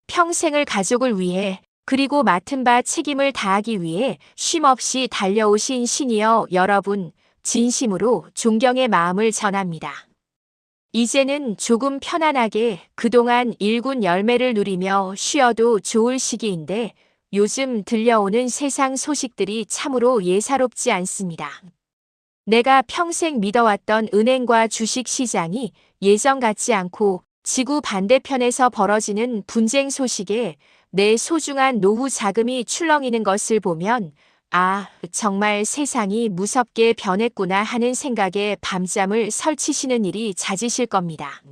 평생을 가족을 위해 그리고 맡은 바 책임을 다하기 위해 쉼없이 달려오신 신이여 여러분, 진심으로 존경의 마음을 전합니다. 이제는 조금 편안하게 그동안 일군 열매를 누리며 쉬어도 좋을 시기인데 요즘 들려오는 세상 소식들이 참으로 예사롭지 않습니다. 내가 평생 믿어왔던 은행과 주식 시장이 예전 같지 않고 지구 반대편에서 벌어지는 분쟁 소식에 내 소중한 노후 자금이 출렁이는 것을 보면 아, 정말 세상이 무섭게 변했구나 하는 생각에 밤잠을 설치시는 일이 잦으실 겁니다.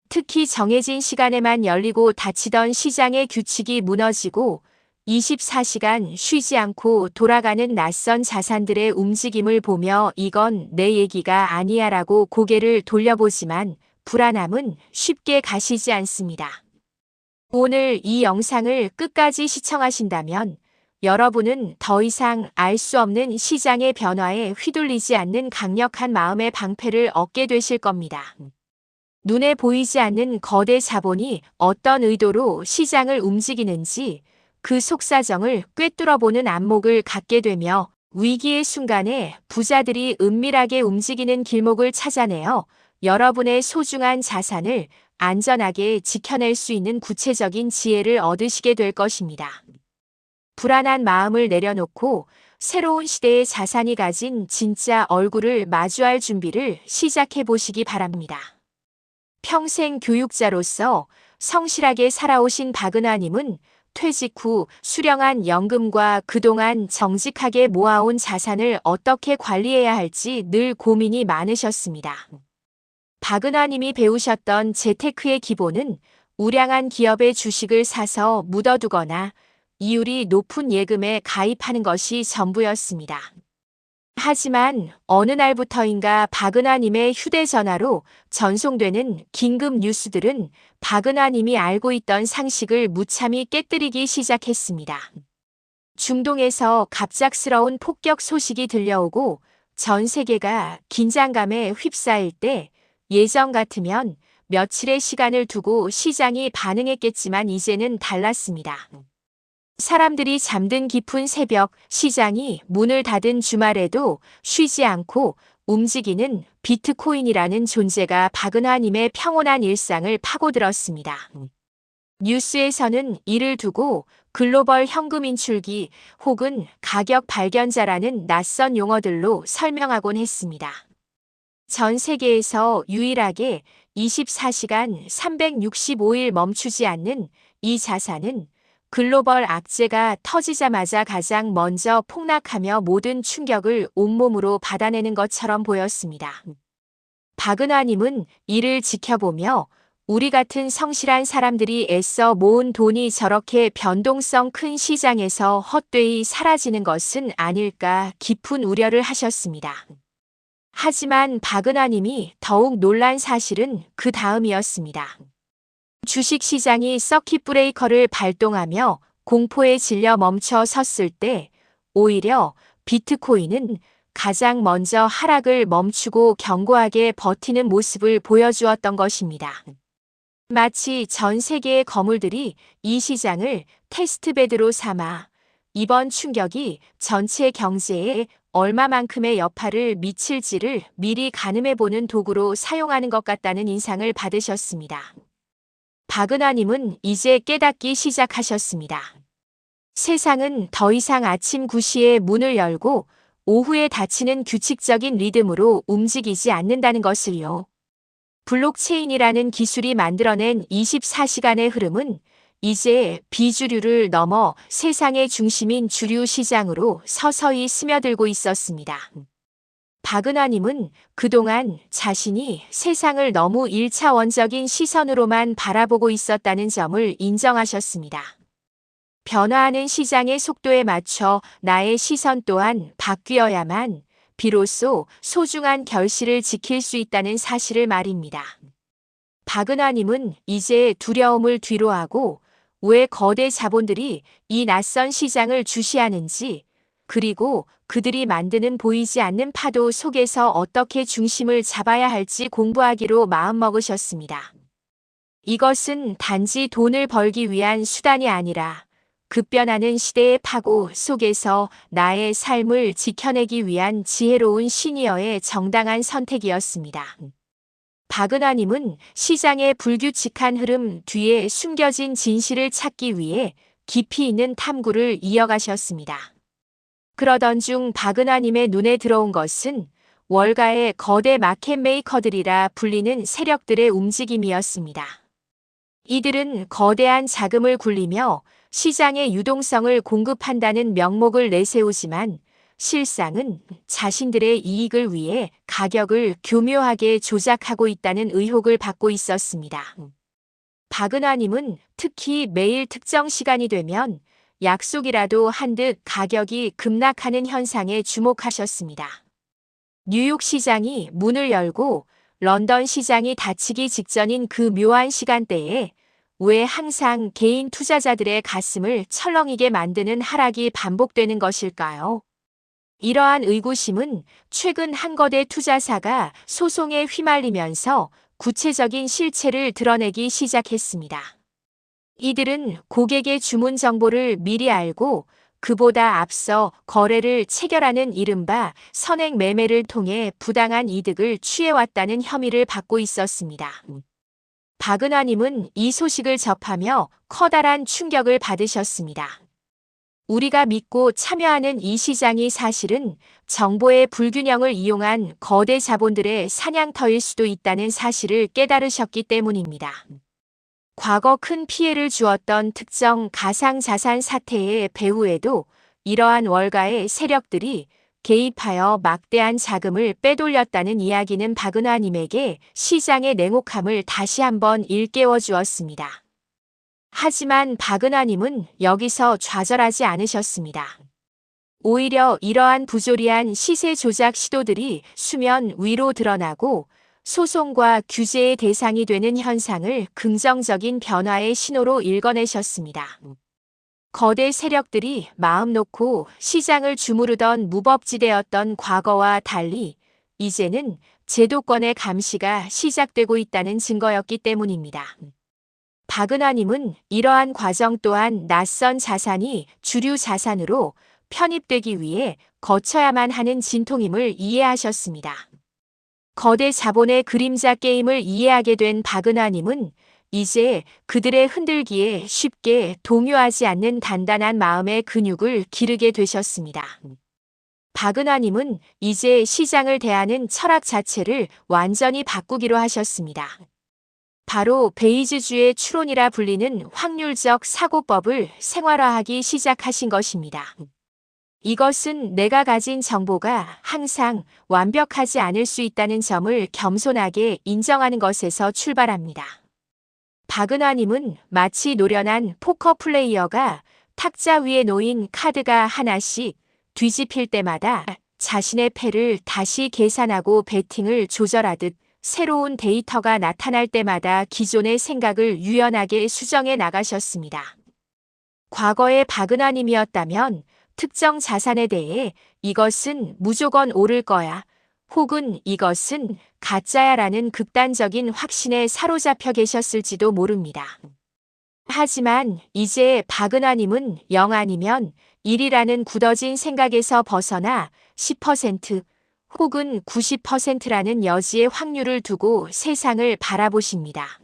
특히 정해진 시간에만 열리고 닫히던 시장의 규칙이 무너지고 24시간 쉬지 않고 돌아가는 낯선 자산들의 움직임을 보며 이건 내 얘기가 아니야 라고 고개를 돌려보지만 불안함은 쉽게 가시지 않습니다. 오늘 이 영상을 끝까지 시청하신다면 여러분은 더 이상 알 수 없는 시장의 변화에 휘둘리지 않는 강력한 마음의 방패를 얻게 되실 겁니다. 눈에 보이지 않는 거대 자본이 어떤 의도로 시장을 움직이는지 그 속사정을 꿰뚫어보는 안목을 갖게 되며 위기의 순간에 부자들이 은밀하게 움직이는 길목을 찾아내어 여러분의 소중한 자산을 안전하게 지켜낼 수 있는 구체적인 지혜를 얻으시게 될 것입니다. 불안한 마음을 내려놓고 새로운 시대의 자산이 가진 진짜 얼굴을 마주할 준비를 시작해 보시기 바랍니다. 평생 교육자로서 성실하게 살아오신 박은하님은 퇴직 후 수령한 연금과 그동안 정직하게 모아온 자산을 어떻게 관리해야 할지 늘 고민이 많으셨습니다. 박은하님이 배우셨던 재테크의 기본은 우량한 기업의 주식을 사서 묻어두거나 이율이 높은 예금에 가입하는 것이 전부였습니다. 하지만 어느 날부터인가 박은하님의 휴대전화로 전송되는 긴급 뉴스들은 박은하님이 알고 있던 상식을 무참히 깨뜨리기 시작했습니다. 중동에서 갑작스러운 폭격 소식이 들려오고 전 세계가 긴장감에 휩싸일 때 예전 같으면 며칠의 시간을 두고 시장이 반응했겠지만 이제는 달랐습니다. 사람들이 잠든 깊은 새벽, 시장이 문을 닫은 주말에도 쉬지 않고 움직이는 비트코인이라는 존재가 박은하님의 평온한 일상을 파고들었습니다. 뉴스에서는 이를 두고 글로벌 현금 인출기 혹은 가격 발견자라는 낯선 용어들로 설명하곤 했습니다. 전 세계에서 유일하게 24시간 365일 멈추지 않는 이 자산은 글로벌 악재가 터지자마자 가장 먼저 폭락하며 모든 충격을 온몸으로 받아내는 것처럼 보였습니다. 박은하님은 이를 지켜보며 우리 같은 성실한 사람들이 애써 모은 돈이 저렇게 변동성 큰 시장에서 헛되이 사라지는 것은 아닐까 깊은 우려를 하셨습니다. 하지만 박은하님이 더욱 놀란 사실은 그 다음이었습니다. 주식시장이 서킷 브레이커를 발동하며 공포에 질려 멈춰 섰을 때 오히려 비트코인은 가장 먼저 하락을 멈추고 견고하게 버티는 모습을 보여주었던 것입니다. 마치 전 세계의 거물들이 이 시장을 테스트베드로 삼아 이번 충격이 전체 경제에 얼마만큼의 여파를 미칠지를 미리 가늠해보는 도구로 사용하는 것 같다는 인상을 받으셨습니다. 박은하님은 이제 깨닫기 시작하셨습니다. 세상은 더 이상 아침 9시에 문을 열고 오후에 닫히는 규칙적인 리듬으로 움직이지 않는다는 것을요. 블록체인이라는 기술이 만들어낸 24시간의 흐름은 이제 비주류를 넘어 세상의 중심인 주류 시장으로 서서히 스며들고 있었습니다. 박은하님은 그동안 자신이 세상을 너무 1차원적인 시선으로만 바라보고 있었다는 점을 인정하셨습니다. 변화하는 시장의 속도에 맞춰 나의 시선 또한 바뀌어야만 비로소 소중한 결실을 지킬 수 있다는 사실을 말입니다. 박은하님은 이제 두려움을 뒤로하고 왜 거대 자본들이 이 낯선 시장을 주시하는지 그리고 그들이 만드는 보이지 않는 파도 속에서 어떻게 중심을 잡아야 할지 공부하기로 마음먹으셨습니다. 이것은 단지 돈을 벌기 위한 수단이 아니라 급변하는 시대의 파고 속에서 나의 삶을 지켜내기 위한 지혜로운 시니어의 정당한 선택이었습니다. 박은하님은 시장의 불규칙한 흐름 뒤에 숨겨진 진실을 찾기 위해 깊이 있는 탐구를 이어가셨습니다. 그러던 중 박은하님의 눈에 들어온 것은 월가의 거대 마켓메이커들이라 불리는 세력들의 움직임이었습니다. 이들은 거대한 자금을 굴리며 시장의 유동성을 공급한다는 명목을 내세우지만 실상은 자신들의 이익을 위해 가격을 교묘하게 조작하고 있다는 의혹을 받고 있었습니다. 박은하님은 특히 매일 특정 시간이 되면 약속이라도 한 듯 가격이 급락하는 현상에 주목하셨습니다. 뉴욕 시장이 문을 열고 런던 시장이 닫히기 직전인 그 묘한 시간대에 왜 항상 개인 투자자들의 가슴을 철렁이게 만드는 하락이 반복되는 것일까요? 이러한 의구심은 최근 한 거대 투자사가 소송에 휘말리면서 구체적인 실체를 드러내기 시작했습니다. 이들은 고객의 주문 정보를 미리 알고 그보다 앞서 거래를 체결하는 이른바 선행 매매를 통해 부당한 이득을 취해왔다는 혐의를 받고 있었습니다. 박은하님은 이 소식을 접하며 커다란 충격을 받으셨습니다. 우리가 믿고 참여하는 이 시장이 사실은 정보의 불균형을 이용한 거대 자본들의 사냥터일 수도 있다는 사실을 깨달으셨기 때문입니다. 과거 큰 피해를 주었던 특정 가상자산 사태의 배후에도 이러한 월가의 세력들이 개입하여 막대한 자금을 빼돌렸다는 이야기는 박은하님에게 시장의 냉혹함을 다시 한번 일깨워 주었습니다. 하지만 박은하님은 여기서 좌절하지 않으셨습니다. 오히려 이러한 부조리한 시세 조작 시도들이 수면 위로 드러나고 소송과 규제의 대상이 되는 현상을 긍정적인 변화의 신호로 읽어내셨습니다. 거대 세력들이 마음 놓고 시장을 주무르던 무법지대였던 과거와 달리 이제는 제도권의 감시가 시작되고 있다는 증거였기 때문입니다. 박은하님은 이러한 과정 또한 낯선 자산이 주류 자산으로 편입되기 위해 거쳐야만 하는 진통임을 이해하셨습니다. 거대 자본의 그림자 게임을 이해하게 된 박은하님은 이제 그들의 흔들기에 쉽게 동요하지 않는 단단한 마음의 근육을 기르게 되셨습니다. 박은하님은 이제 시장을 대하는 철학 자체를 완전히 바꾸기로 하셨습니다. 바로 베이즈주의 추론이라 불리는 확률적 사고법을 생활화하기 시작하신 것입니다. 이것은 내가 가진 정보가 항상 완벽하지 않을 수 있다는 점을 겸손하게 인정하는 것에서 출발합니다. 박은하님은 마치 노련한 포커 플레이어가 탁자 위에 놓인 카드가 하나씩 뒤집힐 때마다 자신의 패를 다시 계산하고 배팅을 조절하듯 새로운 데이터가 나타날 때마다 기존의 생각을 유연하게 수정해 나가셨습니다. 과거의 박은하님이었다면 특정 자산에 대해 이것은 무조건 오를 거야 혹은 이것은 가짜야라는 극단적인 확신에 사로잡혀 계셨을지도 모릅니다. 하지만 이제 박은하님은 0 아니면 1이라는 굳어진 생각에서 벗어나 10% 혹은 90%라는 여지의 확률을 두고 세상을 바라보십니다.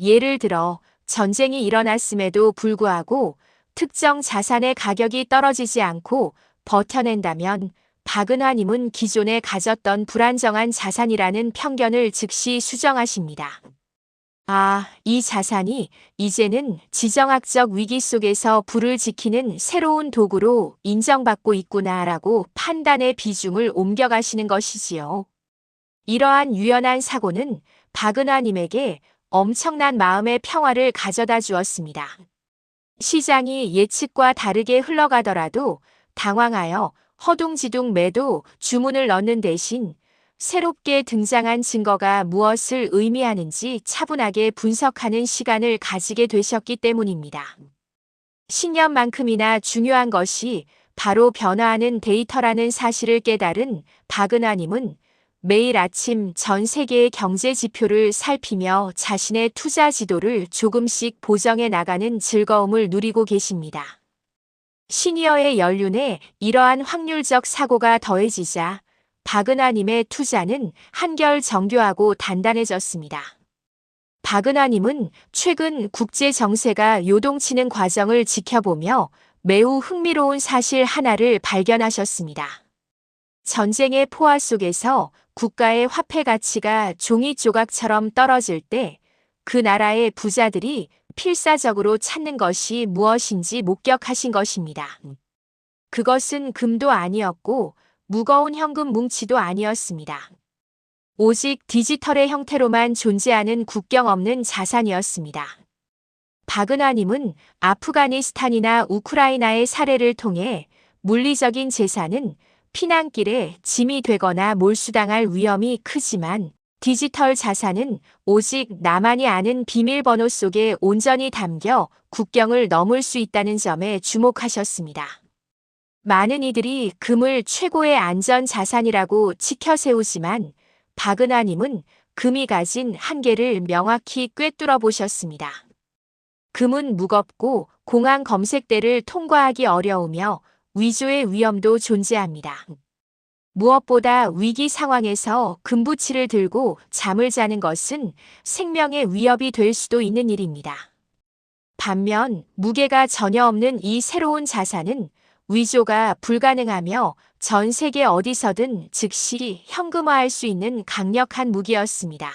예를 들어 전쟁이 일어났음에도 불구하고 특정 자산의 가격이 떨어지지 않고 버텨낸다면 박은하님은 기존에 가졌던 불안정한 자산이라는 편견을 즉시 수정하십니다. 아, 이 자산이 이제는 지정학적 위기 속에서 불을 지키는 새로운 도구로 인정받고 있구나라고 판단의 비중을 옮겨가시는 것이지요. 이러한 유연한 사고는 박은하님에게 엄청난 마음의 평화를 가져다 주었습니다. 시장이 예측과 다르게 흘러가더라도 당황하여 허둥지둥 매도 주문을 넣는 대신 새롭게 등장한 증거가 무엇을 의미하는지 차분하게 분석하는 시간을 가지게 되셨기 때문입니다. 신념만큼이나 중요한 것이 바로 변화하는 데이터라는 사실을 깨달은 박은하님은 매일 아침 전 세계의 경제 지표를 살피며 자신의 투자 지도를 조금씩 보정해 나가는 즐거움을 누리고 계십니다. 시니어의 연륜에 이러한 확률적 사고가 더해지자 박은하님의 투자는 한결 정교하고 단단해졌습니다. 박은하님은 최근 국제 정세가 요동치는 과정을 지켜보며 매우 흥미로운 사실 하나를 발견하셨습니다. 전쟁의 포화 속에서 국가의 화폐 가치가 종이 조각처럼 떨어질 때 그 나라의 부자들이 필사적으로 찾는 것이 무엇인지 목격하신 것입니다. 그것은 금도 아니었고 무거운 현금 뭉치도 아니었습니다. 오직 디지털의 형태로만 존재하는 국경 없는 자산이었습니다. 박은하님은 아프가니스탄이나 우크라이나의 사례를 통해 물리적인 재산은 피난길에 짐이 되거나 몰수당할 위험이 크지만 디지털 자산은 오직 나만이 아는 비밀번호 속에 온전히 담겨 국경을 넘을 수 있다는 점에 주목하셨습니다. 많은 이들이 금을 최고의 안전 자산이라고 치켜세우지만 박은하님은 금이 가진 한계를 명확히 꿰뚫어 보셨습니다. 금은 무겁고 공항 검색대를 통과하기 어려우며 위조의 위험도 존재합니다. 무엇보다 위기 상황에서 금부치를 들고 잠을 자는 것은 생명의 위협이 될 수도 있는 일입니다. 반면 무게가 전혀 없는 이 새로운 자산은 위조가 불가능하며 전 세계 어디서든 즉시 현금화할 수 있는 강력한 무기였습니다.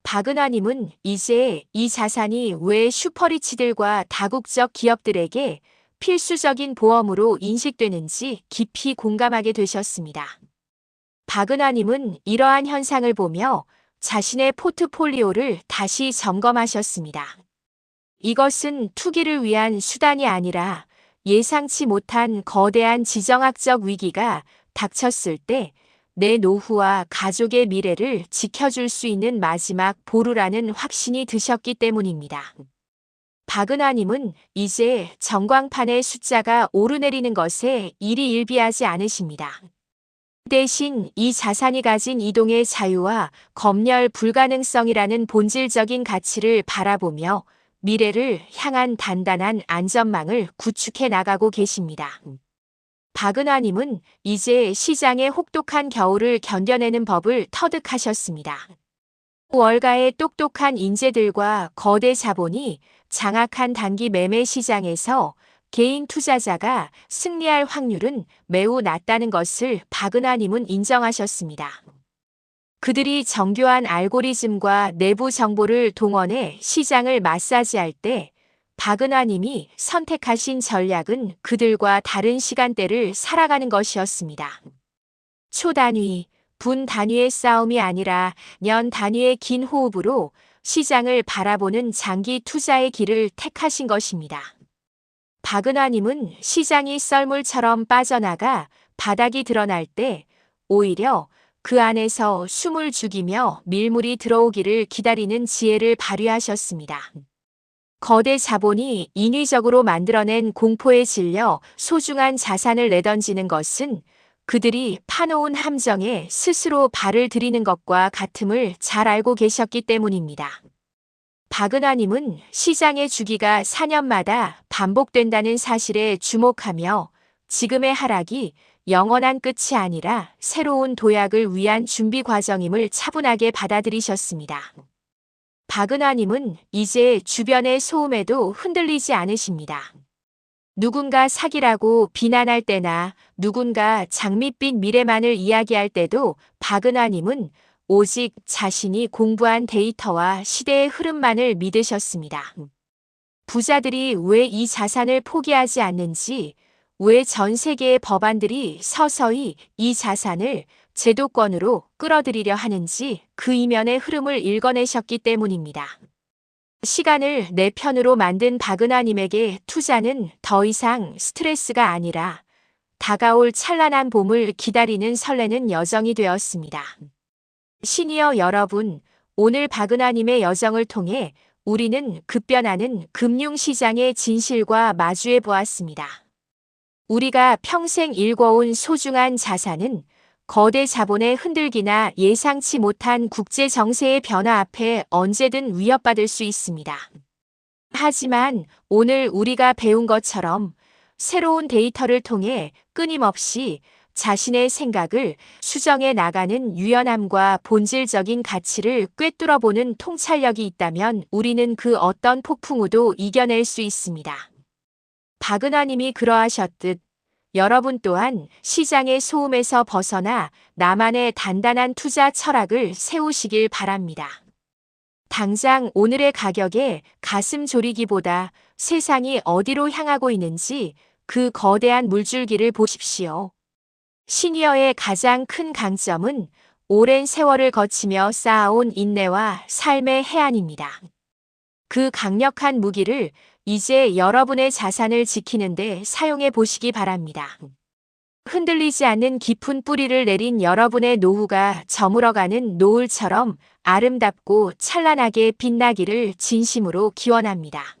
박은하님은 이제 이 자산이 왜 슈퍼리치들과 다국적 기업들에게 필수적인 보험으로 인식되는지 깊이 공감하게 되셨습니다. 박은하님은 이러한 현상을 보며 자신의 포트폴리오를 다시 점검하셨습니다. 이것은 투기를 위한 수단이 아니라 예상치 못한 거대한 지정학적 위기가 닥쳤을 때 내 노후와 가족의 미래를 지켜줄 수 있는 마지막 보루라는 확신이 드셨기 때문입니다. 박은하님은 이제 전광판의 숫자가 오르내리는 것에 일이 일비하지 않으십니다. 대신 이 자산이 가진 이동의 자유와 검열 불가능성이라는 본질적인 가치를 바라보며 미래를 향한 단단한 안전망을 구축해 나가고 계십니다. 박은하님은 이제 시장의 혹독한 겨울을 견뎌내는 법을 터득하셨습니다. 월가의 똑똑한 인재들과 거대 자본이 장악한 단기 매매 시장에서 개인 투자자가 승리할 확률은 매우 낮다는 것을 박은하님은 인정하셨습니다. 그들이 정교한 알고리즘과 내부 정보를 동원해 시장을 마사지할 때 박은하님이 선택하신 전략은 그들과 다른 시간대를 살아가는 것이었습니다. 초 단위, 분 단위의 싸움이 아니라 년 단위의 긴 호흡으로 시장을 바라보는 장기 투자의 길을 택하신 것입니다. 박은하님은 시장이 썰물처럼 빠져나가 바닥이 드러날 때 오히려 그 안에서 숨을 죽이며 밀물이 들어오기를 기다리는 지혜를 발휘하셨습니다. 거대 자본이 인위적으로 만들어낸 공포에 질려 소중한 자산을 내던지는 것은 그들이 파놓은 함정에 스스로 발을 들이는 것과 같음을 잘 알고 계셨기 때문입니다. 박은하님은 시장의 주기가 4년마다 반복된다는 사실에 주목하며 지금의 하락이 영원한 끝이 아니라 새로운 도약을 위한 준비 과정임을 차분하게 받아들이셨습니다. 박은하님은 이제 주변의 소음에도 흔들리지 않으십니다. 누군가 사기라고 비난할 때나 누군가 장밋빛 미래만을 이야기할 때도 박은하님은 오직 자신이 공부한 데이터와 시대의 흐름만을 믿으셨습니다. 부자들이 왜 이 자산을 포기하지 않는지, 왜 전 세계의 법안들이 서서히 이 자산을 제도권으로 끌어들이려 하는지 그 이면의 흐름을 읽어내셨기 때문입니다. 시간을 내 편으로 만든 박은하님에게 투자는 더 이상 스트레스가 아니라 다가올 찬란한 봄을 기다리는 설레는 여정이 되었습니다. 시니어 여러분, 오늘 박은하님의 여정을 통해 우리는 급변하는 금융시장의 진실과 마주해 보았습니다. 우리가 평생 일궈온 소중한 자산은 거대 자본의 흔들기나 예상치 못한 국제 정세의 변화 앞에 언제든 위협받을 수 있습니다. 하지만 오늘 우리가 배운 것처럼 새로운 데이터를 통해 끊임없이 자신의 생각을 수정해 나가는 유연함과 본질적인 가치를 꿰뚫어보는 통찰력이 있다면 우리는 그 어떤 폭풍우도 이겨낼 수 있습니다. 박은하님이 그러하셨듯 여러분 또한 시장의 소음에서 벗어나 나만의 단단한 투자 철학을 세우시길 바랍니다. 당장 오늘의 가격에 가슴 졸이기보다 세상이 어디로 향하고 있는지 그 거대한 물줄기를 보십시오. 시니어의 가장 큰 강점은 오랜 세월을 거치며 쌓아온 인내와 삶의 해안입니다. 그 강력한 무기를 이제 여러분의 자산을 지키는 데 사용해 보시기 바랍니다. 흔들리지 않는 깊은 뿌리를 내린 여러분의 노후가 저물어가는 노을처럼 아름답고 찬란하게 빛나기를 진심으로 기원합니다.